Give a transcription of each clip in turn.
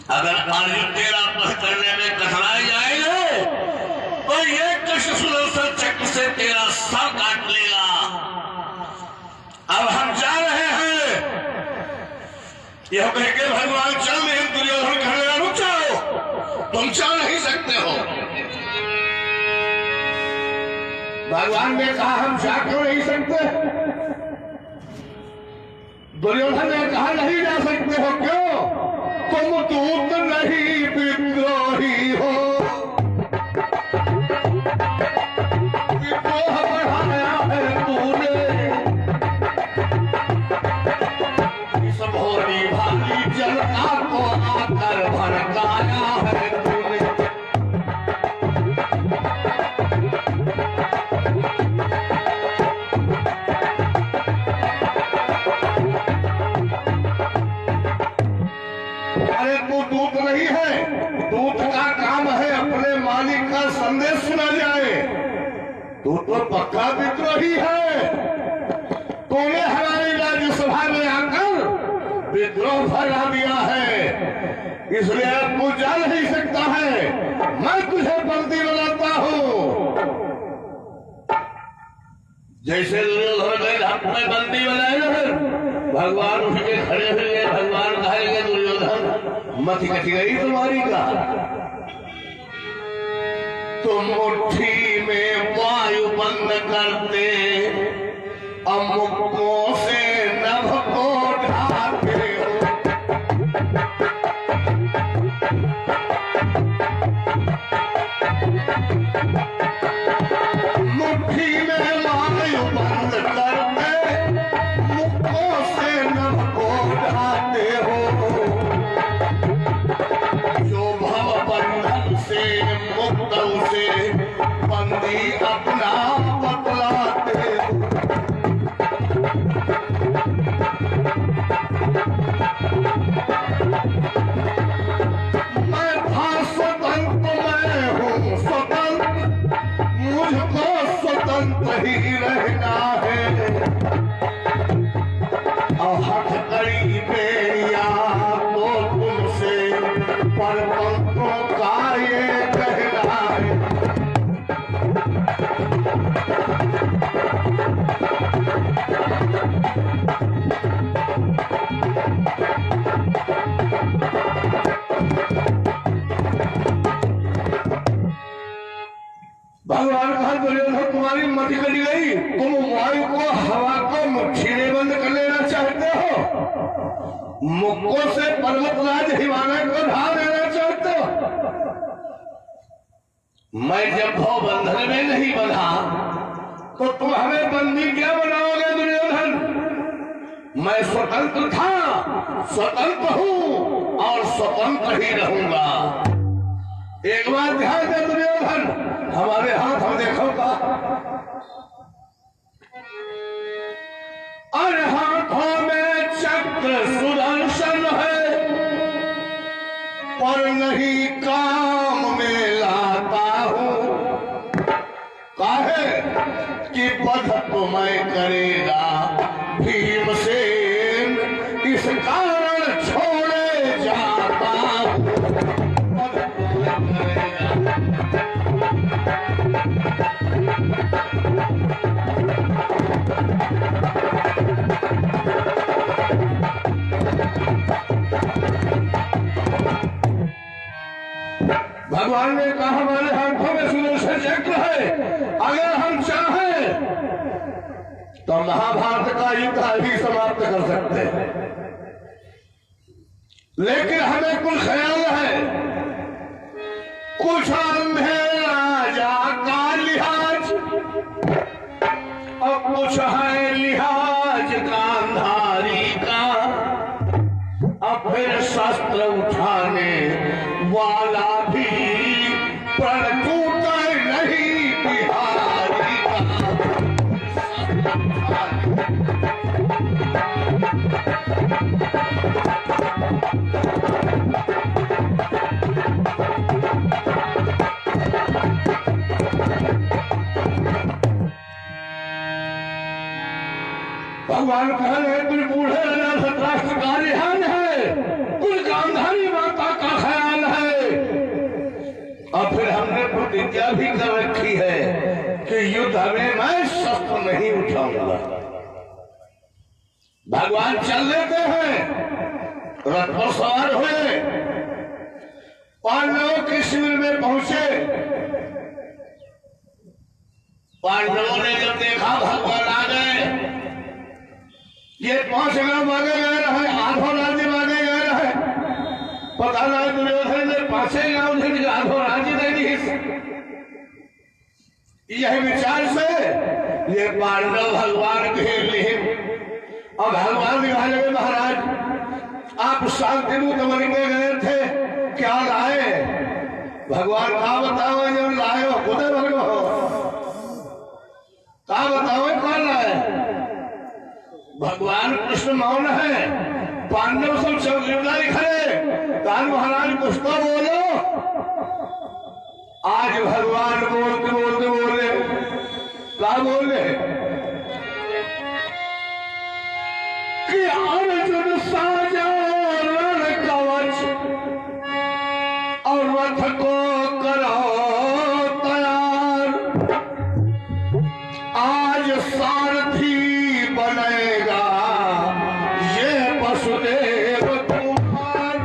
अगर अर्जुन तेरा पथ करने में कतराए जाएंगे तो ये कृष्ण सुदर्शन चक्र से तेरा सर काट लेगा। अब हम जा रहे हैं, यह कह के भगवान चल रहे, दुर्योधन कहने लगा रुक जाओ, तुम चल नहीं सकते हो। भगवान ने कहा हम जा क्यों नहीं सकते? दुर्योधन ने कहा नहीं जा सकते हो, क्यों? तुम दूत नहीं विद्रोही हो, विद्रोह बढ़ाया है तूने, इस भोली भाली जनता को आकर भड़काया है तूने। अरे तू दूत नहीं है, दूत का काम है अपने मालिक का संदेश सुना जाए। तू तो पक्का विद्रोही है, तूने हमारी राज्यसभा में आकर विद्रोह फैला दिया है, इसलिए तू जा नहीं सकता है। मैं तुझे बंदी बनाता हूँ। जैसे दुर्योधन गए हाथ में बंदी बनाए ना, भगवान उठ के खड़े हुए। भगवान कहेंगे दुर्योधन मत कट गई तुम्हारी का, तुम मुट्ठी में वायु बंद करते, अमुकों से नभ को ढाते हो। मुट्ठी में वायु बंद करते, मुक्कों से नभ को ढाते हो। जो भव बंधन से मुक्त उसे बंदी अपना बतलाते हो। मैं था स्वतंत्र, मैं हूँ स्वतंत्र, मुझको स्वतंत्र ही रहना है। हठ कड़ी बेड़िया तो तुमसे परपंथों का ये कहना है। भगवान कहा दुर्योधन तुम्हारी मति कटी गई, तुम वायु को हवा को मुट्ठी में बंद कर लेना चाहते हो, मुक्कों से पर्वतराज हिमालय को ढा देना चाहते हो। मैं जब भव बंधन में नहीं बंधा तो तुम हमें बंदी क्या बनाओगे दुर्योधन? मैं स्वतंत्र था, स्वतंत्र हूँ और स्वतंत्र ही रहूंगा। एक बार ध्यान दे दुर्योधन, हमारे हाथ हम देखोगा, और हाथों में चक्र सुदर्शन है, पर नहीं काम में लाता हूँ। काहे कि पथ तुम्हें करेगा भीमसेन, इस कारण छोड़े जाता हूँ। भगवान ने कहा हमारे हाथों में सुदर्शन चक्र है, अगर हम चाहें तो महाभारत का युद्ध अभी समाप्त कर सकते हैं, लेकिन हमें कुछ ख्याल है, कुछ अंधे राजा का लिहाज और कुछ है लिहाज गांधारी का, अब फिर शस्त्र उठाने वाला भी प्रण टूटा नहीं बिहारी का। भगवान कह रहे कुल बूढ़े राजा धृतराष्ट्र का रिहान है, कुल गांधारी माता का भगवान चल लेते हैं, रथ पर सवार हुए, पांडवों के शिविर में पहुंचे। पांडवों ने जब देखा भगवान आ गए, ये 5 गांव मांगे गए रहे, आधो राज्य मांगे गए रहे, पता नहीं दुर्योधन ने 5 गांव आधो राज्य दे दी। यही विचार से ये पांडव भगवान घेर लिए। अब भगवान दिखा लगे, महाराज आप शांति दूत बन के गए थे, क्या लाए? भगवान का बताओ, जब लाए हो खुद भर हो, का बताओ कौन लाए? भगवान कृष्ण मौन है, पांडव सब चौकीदारी खड़े। कान महाराज कुछ तो बोलो। आज भगवान बोलते बोलते बोले, क्या बोले कि अर्जुन साजा रण कवच और रथ को करो तैयार, आज सारथी बनेगा ये वसुदेव कुमार।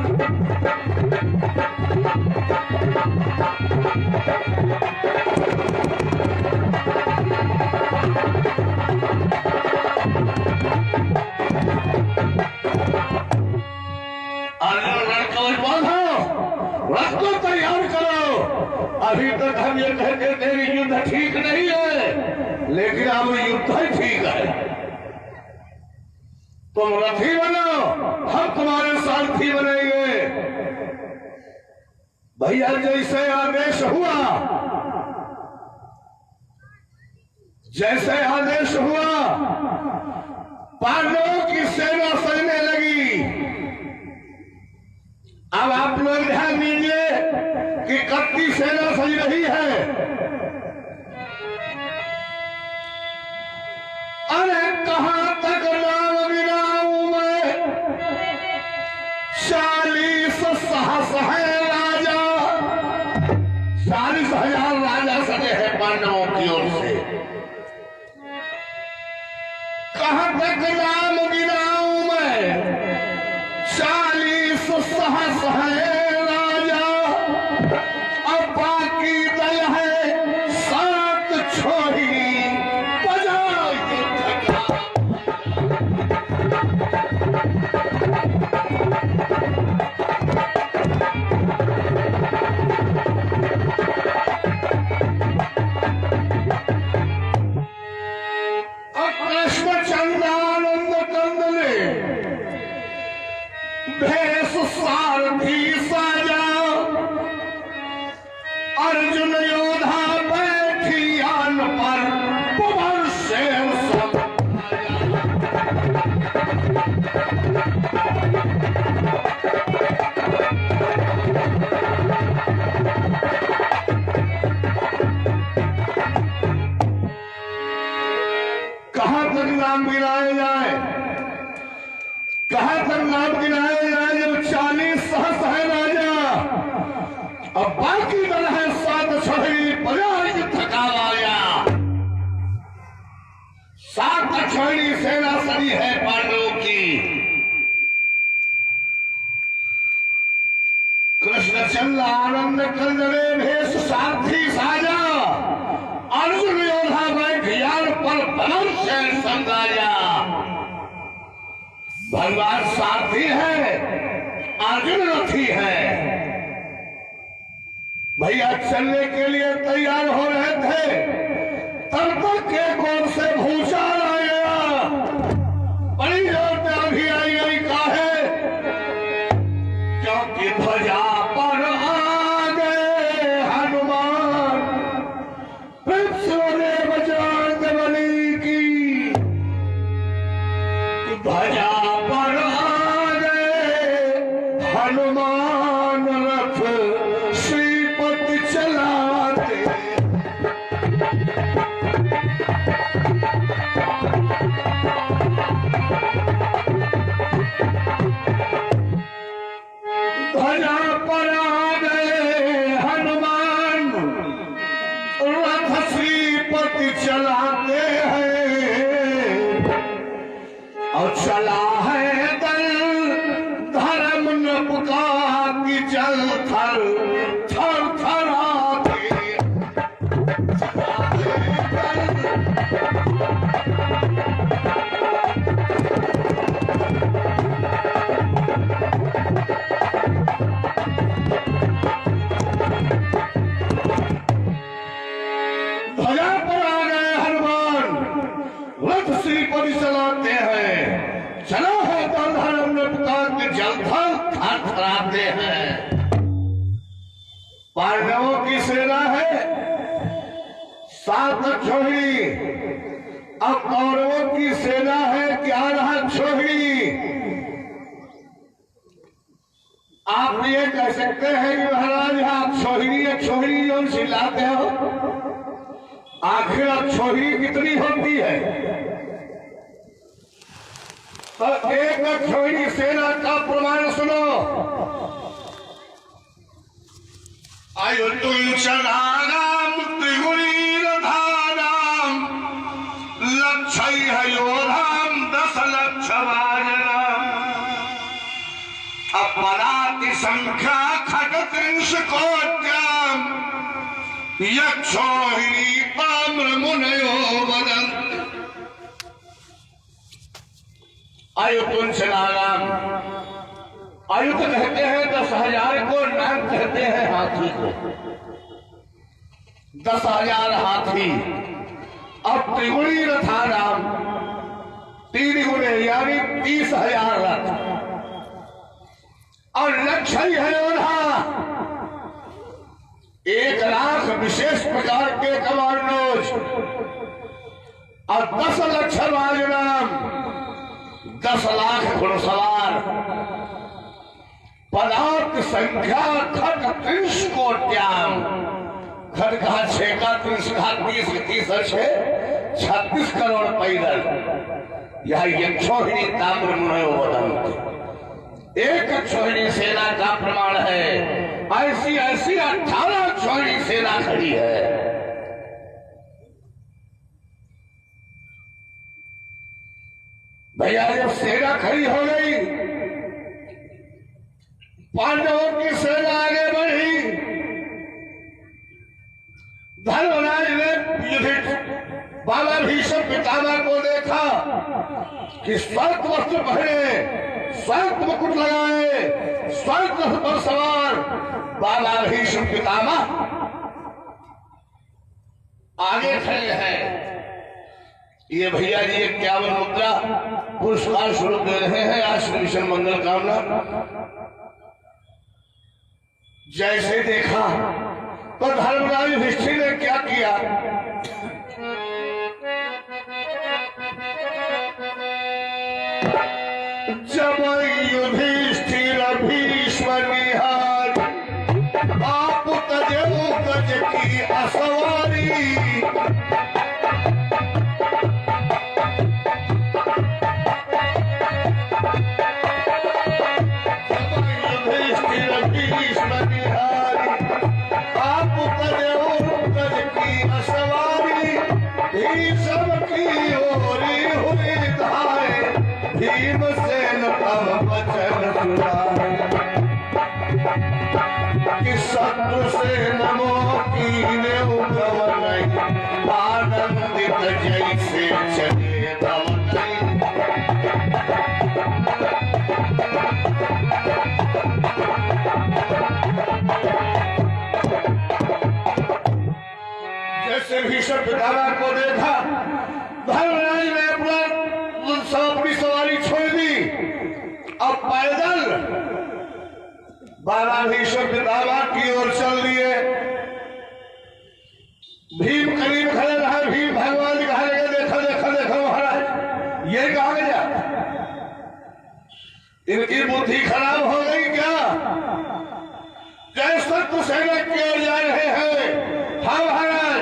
रथ को तैयार करो। अभी तक हम ये कहते थे युद्ध ठीक नहीं है, लेकिन अब युद्ध ही ठीक है। तुम रथी बनो, हम तुम्हारे सारथी बनेंगे। भैया जैसे आदेश हुआ, जैसे आदेश हुआ, पांडवों की सेना सजने लगी। अब आप लोग ध्यान दीजिए कि कितनी सेना सज रही है। अरे कहां तक नाम गिनाऊं मैं, 40 सहस है राजा, 40,000 राजा सजे हैं पांडवों की ओर से। कहां तक नाम गिनाऊं मैं, 40 सहस है राजा, अब बाकी दल है 7 छोड़ी, बजाओ युद्ध का। कृष्ण चंद्रानंद कंदले भेष सारथी साजा, अर्जुन योधा बैठी आन पर, पवन शेर सब कहां तक नाम गिनाए जाए, कहां तक नाम गिनाए जाए? जब 40 सहस है राजा, अब बाकी दल है 7 छोड़ी, बजाओ युद्ध का वाया। 7 छोड़ी सेना सजी है पांडवों की। कृष्णचंद्र आनंद कंदले भेष सारथी साजा, अर्जुन योधा बैठियान पर पवन शेर संगाया। भगवान सारथी है, अर्जुन रथी है। भैया चलने के लिए तैयार हो रहे थे, तब तक एक ओर से भूचाल आ गया। बड़ी जोर में अभी आई गई काहे, क्योंकि ध्वजा पर आ गए हनुमान, पिछले बजरंग बली की। ध्वजा पर आ गए हनुमान, रथ श्रीपति चलाते। ध्वजा पर आ गए हनुमान, रथ श्रीपति चलाते हैं और चला थल थल थरथराते हैं। पांडवों की सेना है 7 छोहड़ी, अब कौरवों की सेना है 11 छोहड़ी। आप ये कह सकते हैं कि महाराज आप छोहड़ी जो चिल्लाते हो, आखिर अब छोहड़ी कितनी होती है? तो एक छोहड़ी सेना का प्रमाण सुनो। आयुर्चनानाम त्रिगुणीरधानाम लक्षय योधाम 10 लक्ष वाजनाम अपराति संख्या खटत्रिंश कोट्याम यक्षो हि ताम्र मुनयो वदन्ति। आयुर्चनानाम, आयुध कहते हैं 10,000 को, नाम कहते हैं हाथी को। 10,000 हाथी। अब त्रिगुणी रथानाम, 3 गुणे यानी 30,000 रथ। और लक्ष्य है योद्धा 1 लाख विशेष प्रकार के कमांडोज और 10 लक्ष वाजनाम, 10 लाख घुड़सवार। पदार्थ संख्या खट 30 कोट्याम, खट कहा 6 का 30 कहा 30 6 36 करोड़ पैदल। यह यक्षोहिणी ताम्र मुनयो वदन्ति। एक अक्षोहिणी सेना का प्रमाण है। ऐसी 18 अक्षोहिणी सेना खड़ी है। भैया जब सेना खड़ी हो गई, पांडवों की सेना आगे बढ़ी। धर्मराज ने युधिष्ठिर बाबा भीष्म पितामह को देखा कि श्वेत वस्त्र पहने, श्वेत मुकुट लगाए, श्वेत रथ पर सवार बाबा भीष्म पितामह आगे खड़े हैं। ये भैया जी 51 मुद्रा पुरस्कार स्वरूप दे रहे हैं आशीर्वाद मंगल कामना। जैसे देखा तो धर्मराज युधिष्ठिर ने क्या किया, जब युधिष्ठिर भीष्म निहार आप तजेऊ गज की असवारी। भीमसेन तब वचन सुनाए कि शत्रु से नमो कीने उगव नहीं, आनंदित जैसे चले तब नहीं। जैसे भीष्म पितामह को देखा, धर्मराज ने अपनी सवारी छोड़ दी। अब पैदल बाबा भीष्म पितामह की ओर चल दिए। भीम करीब खड़े रहे। भीम भगवान जी कहने लगे, देखो देखो देखो महाराज, ये कहा गया, इनकी बुद्धि खराब हो गई क्या? जय शत्रु सेना की ओर जा रहे हैं। हाँ महाराज,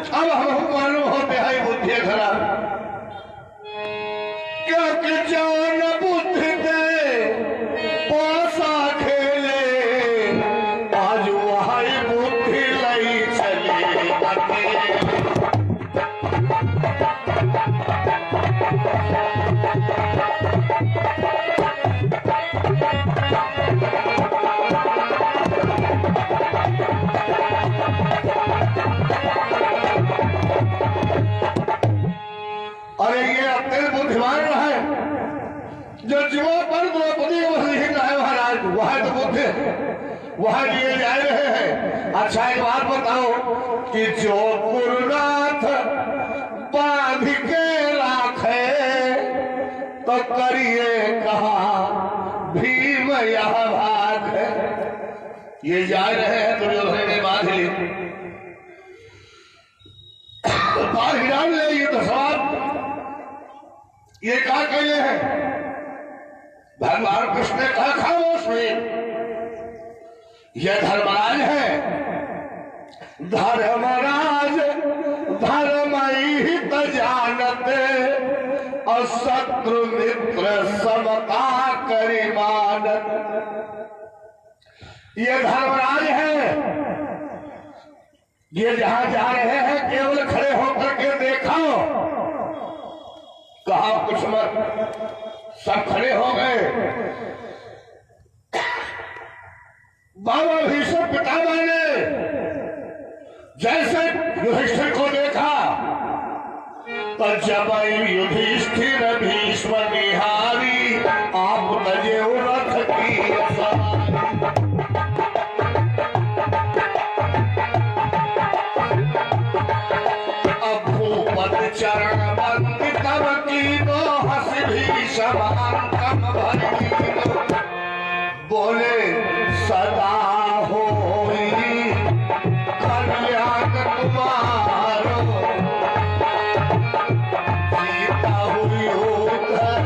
अब हमको मालूम होते हैं बुद्धि खराब, क्योंकि जान बुद्धि दे पासा खेले, आज वही बुद्धि लई चले अरे ये अत्यंत बुद्धिमान है, जो जीवों पर द्रौपदी को लिखना है महाराज, वह तो बुद्धि वह लिए जा रहे हैं। अच्छा एक बात बताओ कि जो गुरुनाथ बांध के राखे तो करिए कहा भी भीम यह भाग है। ये जा रहे हैं दुर्योधन ने बांध ली, बाढ़ डाल ले, ये तो सवाल ये क्या कहले हैं। भगवान कृष्ण ने कहा खामोश में, यह धर्मराज है, धर्मराज धर्म हित जानते और शत्रु मित्र समता करि मानत। ये धर्मराज है, ये जहां जा रहे हैं केवल खड़े होकर के देखो, कहा कुछ मत, सब खड़े हो गए। बाबा भीष्म पितामह ने जैसे युधिष्ठिर को देखा, तो जब युधिष्ठिर भीष्म निहारी, आप तजे रथ की सवारी। अब भूपत चरण बंद तब कीनो, हंस भीष्म अंकम भरी। बोले सदा होई कल्याण तुम्हारो, सीता हुई उधर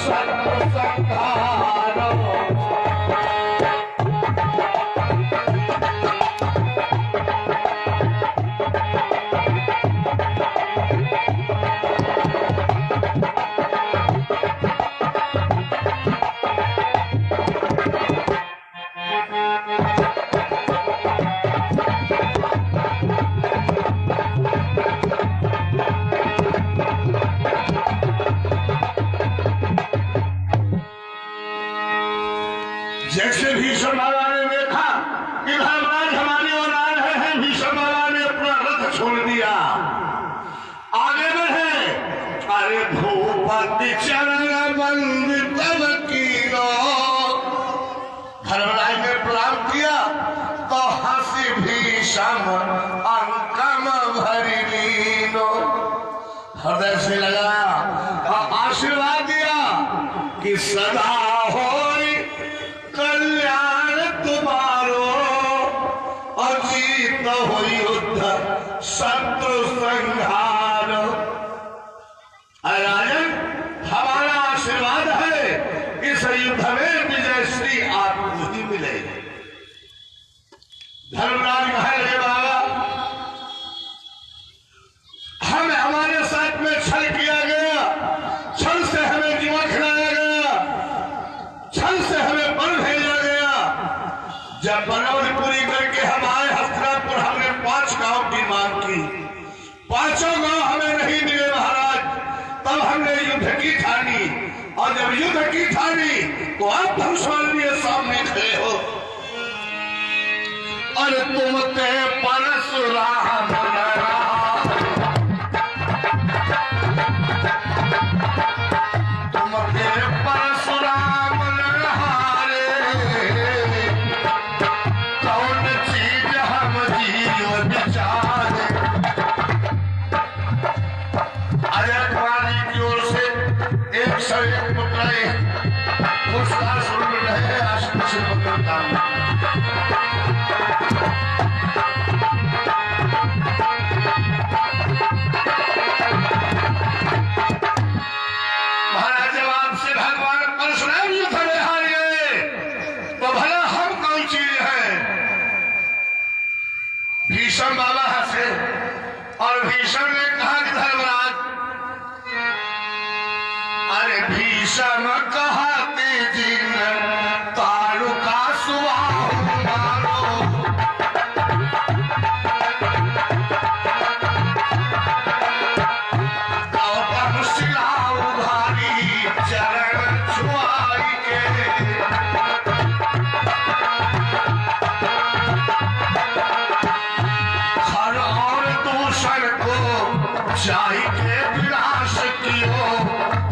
शत्रु संहारो। जैसे भीष्म बाबा ने देखा कि धर्मराज हमारी ओर आ रहे हैं, भीष्म बाबा ने अपना रथ छोड़ दिया, आगे बढ़े। अरे भूपति चरण बंद तब कीनो, धर्मराज ने प्रणाम किया तो हंसी भीष्म अंकम भरी लीनो। हृदय से लगा और आशीर्वाद दिया कि सदा हो कल्याण तुम्हारो, और जीत हो युद्ध शत्रु संहार। राजन, हमारा आशीर्वाद है, इस युद्ध में विजय श्री आपको ही मिलेगी। धर्मराज कहे बाबा, हमें हमारे साथ में छल किया गया, छल से हमें जीवा खिलाया गया, छल से हमें बल भेजा गया। जब बनौली पूरी करके हम आए हस्तिनापुर, हमने 5 गांव की मांग की, 5 गांव हमें नहीं मिले महाराज। तब हमने युद्ध की ठानी, और जब युद्ध की ठानी तो आप धनुष्मान लिए सामने खड़े हो। और तुम ते परशुराम भीष्म बाबा हंसे और भीष्म ने कहा कि धर्मराज, अरे भीष्म कहते जिन तारु का सुबाहु मारो, और शिलाऊ भारी चरण छुआई के। चाही के विनाश कियो,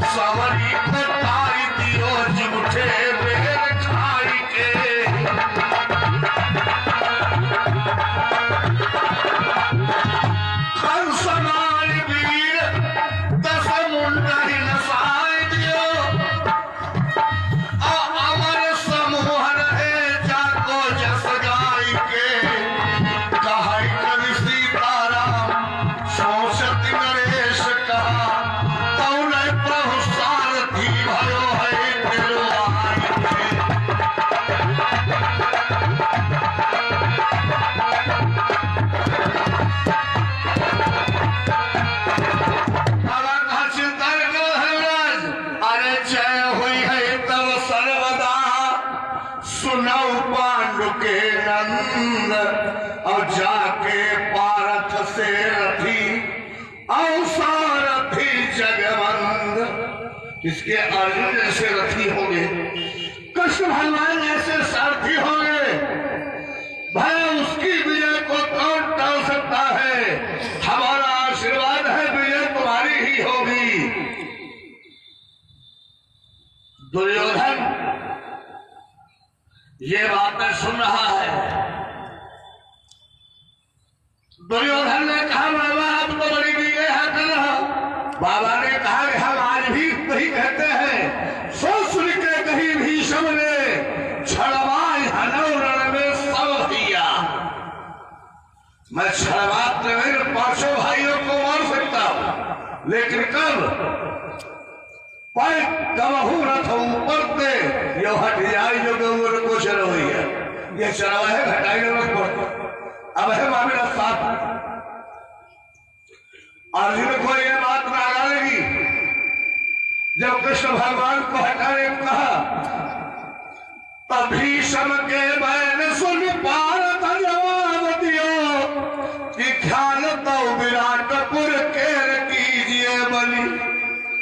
सवरी को तारी दियो, जिमुठे बेर खाई के। कंसमान वीर दस मुंडा ही नसाई दियो, अमर सुनाओ पांडु के नंद और जाके पारथ से रथी और सारथी जगवंद। इसके अर्जुन जैसे रथी होंगे, कृष्ण भगवान ऐसे सारथी होंगे, भाई उसकी विजय को कौन टाल सकता है। हमारा आशीर्वाद है विजय तुम्हारी ही होगी। दुर्योधन ये बातें सुन रहा है। दुर्योधन ने कहा बाबा आप तो बड़ी विजय हासिल हो। बाबा ने कहा हम आज भी वही कहते हैं, सो सुन के कहीं भीष्म ने छड़वाई हनव रण में सब दिया। मैं छड़वात मेरे पांचों भाइयों को मार सकता हूं, लेकिन कब कबहू रथ ऊपर से यो हट जाए जो गौर को चलो है। ये चरवा है घटाई अब है मामला साथ। अर्जुन को यह बात ना लगी जब कृष्ण भगवान को हटाने को कहा, तब भीष्म के बैन सुन पारथ जवाब दियो कि ख्याल तो विराटपुर केर कीजिए बलि।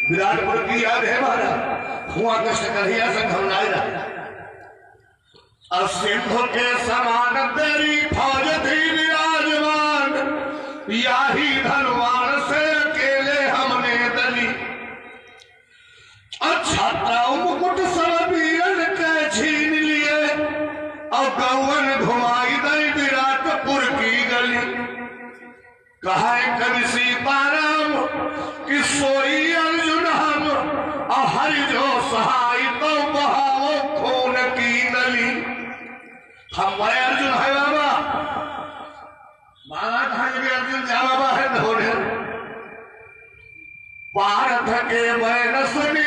विराटपुर की याद है हमारा हुआ कृष्ण कन्हैया से घमनाया। और सिंधु के समान तेरी फौज थी विराजमान, याही धनुवान से अकेले हमने दली। छात्राओं मुकुट सब वीरन के छीन लिए और गौवन घुमाई दई विराटपुर की गली। कहा कवि सीताराम कि सोई अर्जुन हम और हरि जो सहाय तो बहाओ खून की नली। हम बड़े अर्जुन है बाबा, माना था कि अर्जुन जा बाबा है धोने। पारथ के बैन सुनी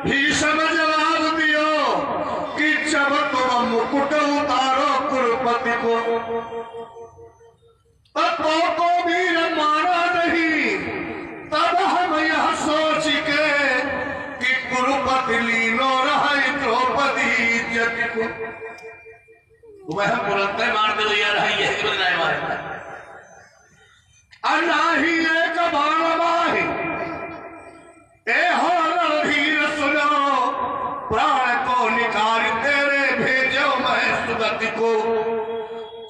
भीष्म जवाब दियो कि जब तुम मुकुट उतारो कुरुपति को, तब को वीर मारा नहीं। तब हम यह सोच के कि कुरुपति लीनो रहे द्रौपदी इज्जत को। वह तुरंत मार दे यार है यही बनाए मारे अनाही एक बाण माही ए हो रणधीर सुनो, प्राण को निकाल तेरे भेजो मैं सुगति को।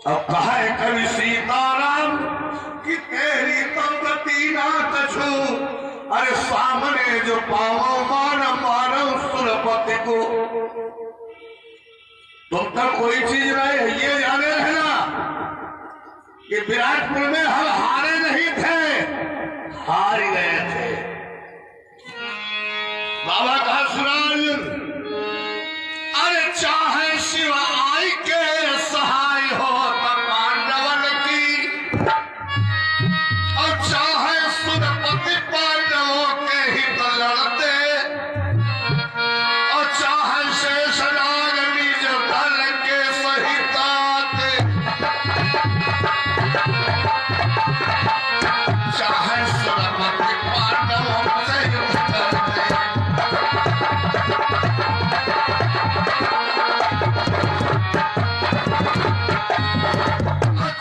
अब कहा कवि सीताराम कि तेरी तो गति ना कछु, अरे सामने जो पाओ मान मारो सुरपति को। तुम तक कोई चीज नहीं है, ये जाने रहना कि विराटपुर में हम हारे नहीं थे, हार गए थे। बाबा का सुराज अरे चाहे शिव आई के सहाय हो तब पांडवन की, और चाहे सुरपति पांडवों के हित लड़ते, और चाहे शेषनाग निज दल के सहित आते, चाहे सुरपति पांडवों से युद्ध करते।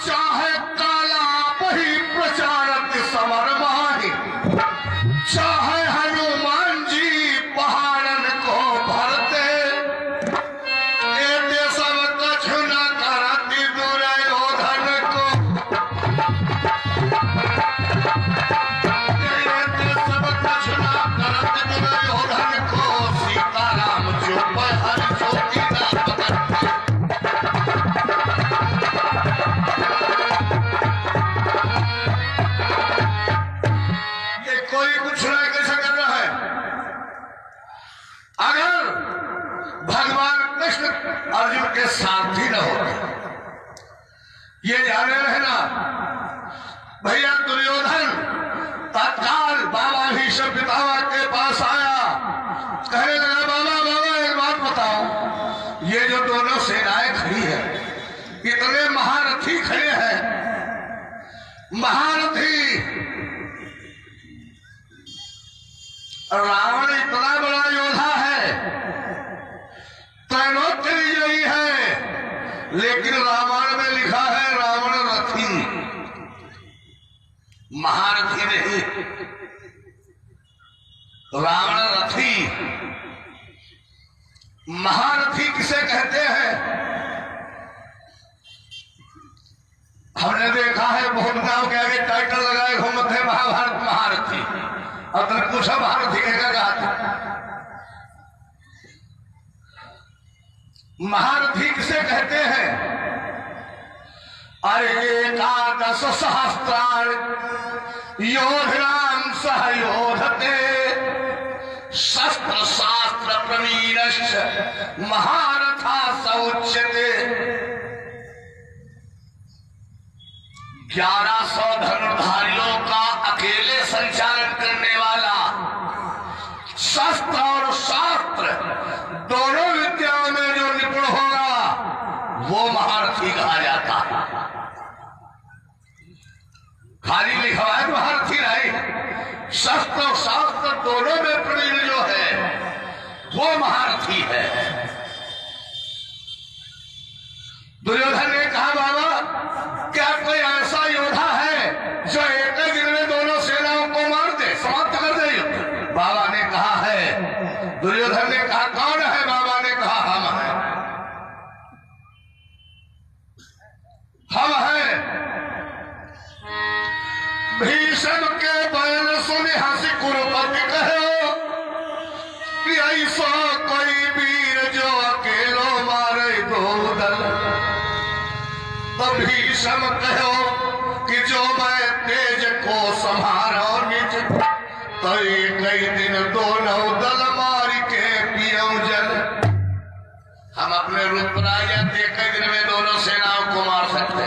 चाहे काला बही प्रचारत समर माही, चाहे हनुमान जी पहाड़न को भरते, एते सब कछु न करती दुर्योधन को। एते सब कछु न करती दुर्योधन को, सीताराम चुप हर ज्योति न पकड़ते। कोई कुछ नहीं कह सकता है। अगर भगवान कृष्ण अर्जुन के सारथी न होते, ये जाने रहना भैया दुर्योधन तत्काल बाबा भीष्म पितामह के पास आया, कहने लगा बाबा बाबा एक बात बताओ, ये जो दोनों सेनाएं खड़ी है, इतने महारथी खड़े हैं, महारथी रावण इतना बड़ा योद्धा है, त्रैलोक्य विजयी है, लेकिन रामायण में लिखा है रावण रथी, महारथी नहीं, रावण रथी। महारथी किसे कहते हैं? हमने देखा है बहुत गांव के आगे टाइटल लगाए घूमते हैं महाभारत महारथी, और तुमने पूछा महारथी क्या कहा? महारथी किसे कहते हैं? अरे एकादश सहस्त्राण योधराम सहयोधते शस्त्र शास्त्र प्रवीणश्च महारथा सौच्यते। 1100 धनुर्धारियों का अकेले संचालन करने वाला, शस्त्र और शास्त्र दोनों विद्याओं में जो निपुण होगा वो महारथी कहा जाता है। खाली लिखा है महारथी नहीं, शस्त्र और शास्त्र दोनों में प्रवीण जो है वो महारथी है। दुर्योधन ने कहा बाबा क्या कोई ऐसा योद्धा है जो एक ही दिन में दोनों सेनाओं को मार दे, समाप्त कर दे युद्ध? बाबा ने कहा है। दुर्योधन ने कहा कौन है? बाबा ने कहा हम हैं, हम हैं। भीष्म के बयान सुने हंसी कुरुपति कहो कि ऐसा कोई वीर जो अकेलो मारे दो दल। तो भीष्म कहो कि जो मैं तेज को संभारो निज, तो कई दिन दोनों दल मारी के पियो जल। हम अपने रूप राजा देख दिन में दोनों सेनाओं को मार सकते।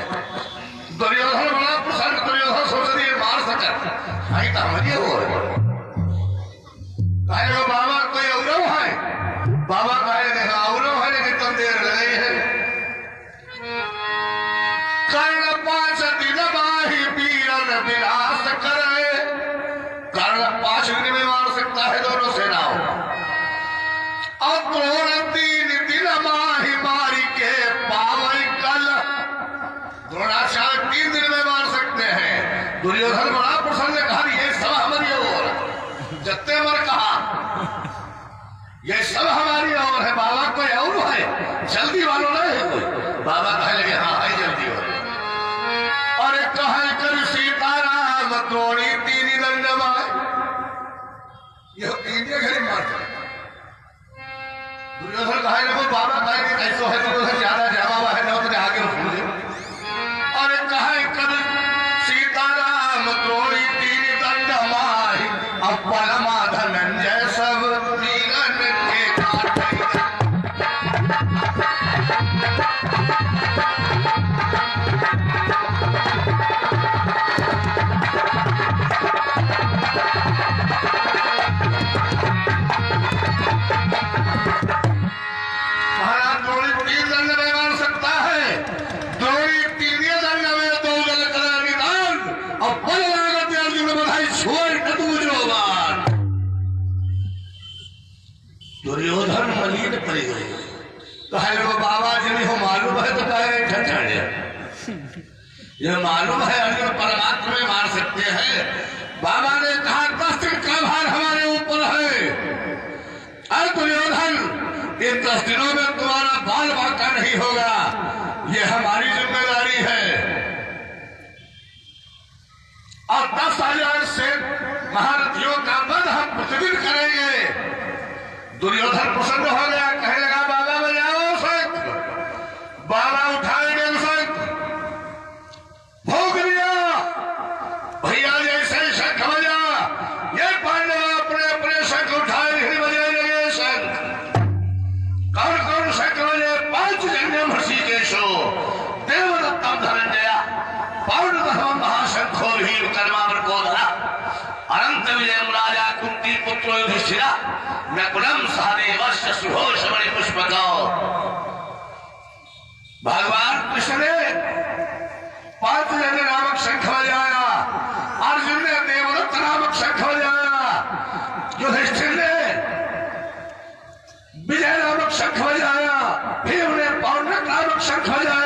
दुर्योधन बड़ा प्रसन्न, दुर्योधन सोच दिए मार सके आई तो हमारी हो बाबा कोई औरव है? बाबा कहे औरव है लेकिन तुम देर लगे है। कर्ण 5 दिन माही वीरन विनाश करे। कर्ण 5 दिन में मार सकता है दोनों सेनाओं। अब 3 दिन माही मारी के पावई कल। द्रोणाचार्य 3 दिन में मार सकते हैं। दुर्योधन बड़ा प्रसन्न, कहा ये सब हमारी ओर, जत्ते मर कहा ये सब हमारी ओर है। बाबा कोई और है? जल्दी वालों नहीं है कोई? बाबा कहे लगे हाँ है जल्दी हो। और कहे कर सीताराम द्रोणी 3 दंड मार, ये 3 घड़ी मार। दुर्योधन कहे लगे बाबा कहे कैसो है दुर्योधन ज्यादा जवाब है न तो आगे भूल। और कहे कर सीताराम द्रोणी 3 दंड मार, अब परमा धनंजय सब वीरन के काटे। महाराज द्रोणी 3 दंड में मार सकता है। द्रोणी 3 दंड में 2 दल करा निदान, और बल लागत अर्जुन बधाई छोड़ बार। दुर्योधन मलिन पड़ गए। कहे वो बाबा जी हो मालूम है तो कहे ठठाड़े, ये मालूम है अर्जुन परमात्मा में मार सकते हैं। बाबा ने कहा 10 दिन का भार हमारे ऊपर है। अरे दुर्योधन इन 10 दिनों में तुम्हारा बाल बांका नहीं होगा, ये हमारी जिम्मेदारी है। और 10,000 से महारथियों का वध हम प्रतिदिन करेंगे। दुर्योधन प्रसन्न हो गया, कहने लगा बाबा बजाओ शंख। बाबा उठाएंगे शंख, भोग लिया भैया जैसे शंख बजा। ये पांडव अपने अपने शंख उठाए नहीं बजाने लगे शंख। कौन कौन शंख बजे? 5 जन्म ऋषिकेशो देवदत्तम धनंजय पौर्णधर्म महाशंखो वीर कर्मावर कोधरा अनंत विजयम राजा कुंती पुत्रो युधिष्ठिरा नकुलम सहदेवश्च सुघोष मणि पुष्पको। भगवान कृष्ण ने 5 जन्य नामक शंख बजाया, अर्जुन ने देवदत्त नामक शंख बजाया, युधिष्ठिर ने विजय नामक शंख बजाया, भीम ने पौर्णक नामक शंख बजाया।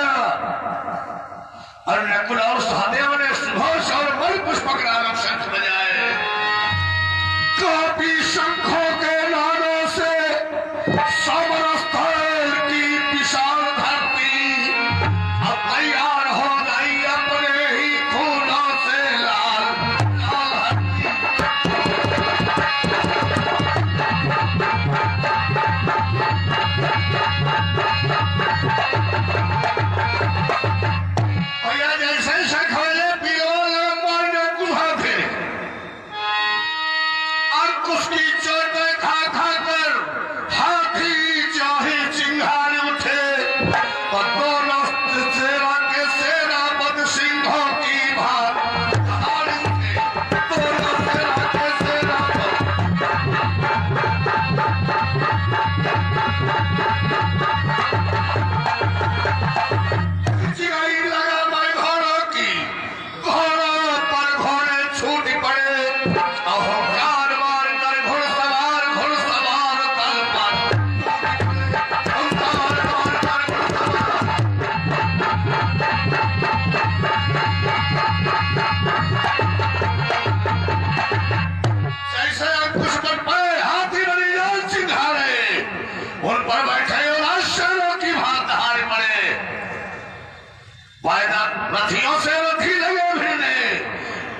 पैदल रथियों से रथी लगे भिड़ने,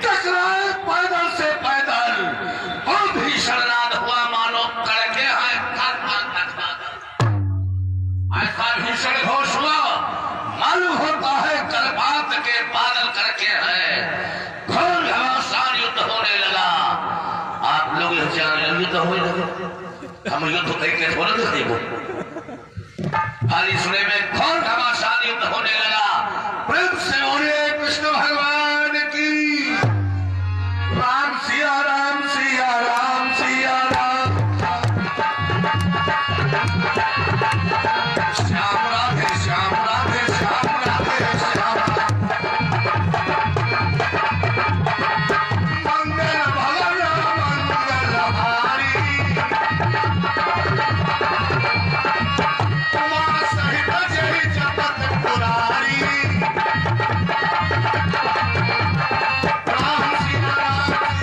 टकराए पैदल से पैदल, और भीषण नाद हुआ मानो कड़के हैं ऐसा भीषण घोष हुआ, मालूम होता है कलपात के बादल करके हैं। घोर घमासान युद्ध होने लगा। आप लोग युद्ध होने लगे, हम युद्ध करके थोड़े देखेंगे। खाली सुने में घोर घमासान युद्ध होने लगा। प्रेम से बोलिए कृष्ण भगवान की। राम सिया राम सिया राम सिया राम, श्याम राधे श्याम राधे श्याम राधे श्याम, मंगल भवन मंगल हारी, उमा सहित जय जगत पुरारी। राम सिया राम सिया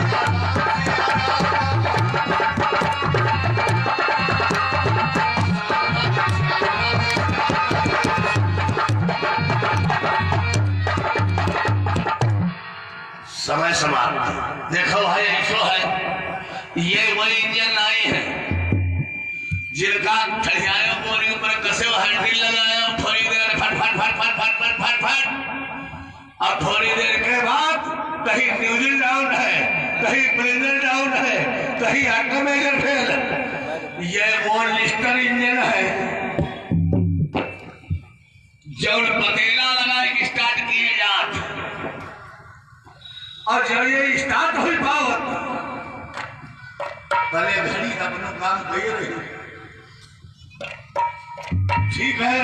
समय समाप्त। देखो भाई ऐसो है, ये वही इंडियन आए हैं जिनका ठहियाया बोरी ऊपर कसे हैंडल लगाया, थोड़ी देर फट फट फट फट फट फट फट फट, और थोड़ी देर के बाद कहीं न्यूजल डाउन है, कहीं प्लेजर डाउन है, कहीं आटोमेजर फेल। ये वो लिस्टर इंजन है जो पतेला लगा के स्टार्ट किए जात, और जब ये स्टार्ट हुई पावत भले घड़ी अपना काम कर रही। ठीक है,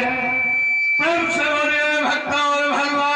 प्रेम से बोले भक्तों भगवान